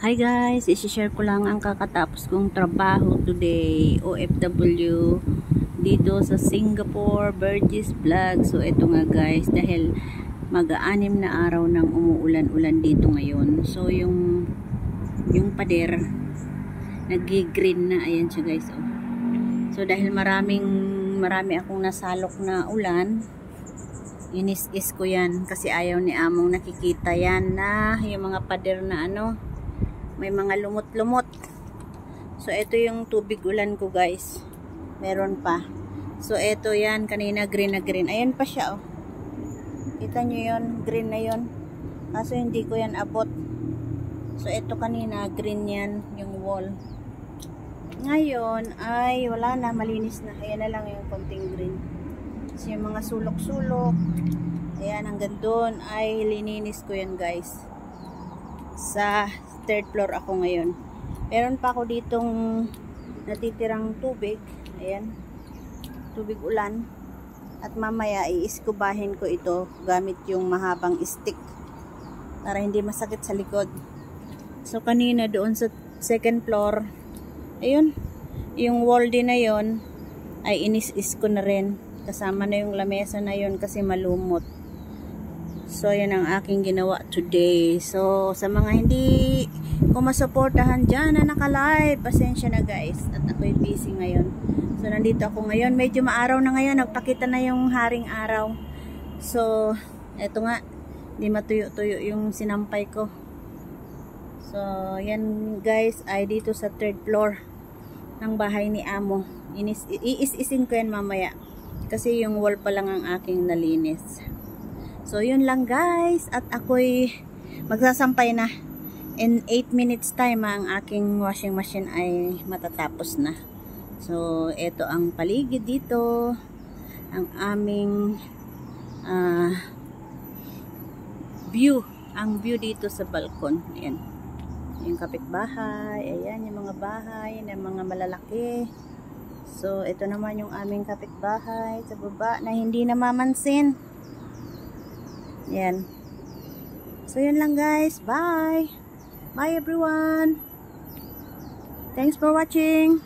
Hi guys, isi-share ko lang ang kakatapos kong trabaho today, OFW dito sa Singapore, Burgess Vlog. So ito nga guys, dahil mag-aanim na araw ng umuulan-ulan dito ngayon. So yung pader nag-green na, ayan siya guys. Oh. So dahil marami akong nasalok na ulan, inis-is ko yan kasi ayaw ni among nakikita yan na yung mga pader na may mga lumot-lumot. So ito yung tubig ulan ko guys, meron pa. So ito yan, kanina green na green, ayan pa siya oh. Kita nyo yun, green na yun, kaso hindi ko yan abot. So ito kanina green yan, yung wall. Ngayon ay wala na, malinis na, ayan na lang yung konting green. So yung mga sulok-sulok, ayan hanggang doon ay lininis ko yan guys. Sa third floor ako ngayon. Meron pa ako ditong natitirang tubig. Ayan. Tubig ulan. At mamaya iiskubahin ko ito gamit yung mahabang stick para hindi masakit sa likod. So kanina doon sa second floor, ayun, yung wall din na yon ay inis-is ko na rin. Kasama na yung lamesa na yon kasi malumot. So, yan ang aking ginawa today. So, sa mga hindi ko masuportahan dyan na naka-live, pasensya na guys. At ako'y busy ngayon. So, nandito ako ngayon. Medyo maaraw na ngayon. Nagpakita na yung haring araw. So, eto nga. Hindi matuyo-tuyo yung sinampay ko. So, yan guys ay dito sa third floor ng bahay ni Amo. Iis-isin ko yan mamaya. Kasi yung wall pa lang ang aking nalinis. So, yun lang guys. At ako'y magsasampay na. In 8 minutes time, ang aking washing machine ay matatapos na. So, ito ang paligid dito. Ang aming view. Ang view dito sa balkon. Ayan. Yung kapitbahay. Ayan, yung mga bahay na mga malalaki. So, ito naman yung aming kapitbahay sa baba na hindi namamansin. Yan. So, yun lang guys. Bye. Bye everyone. Thanks for watching.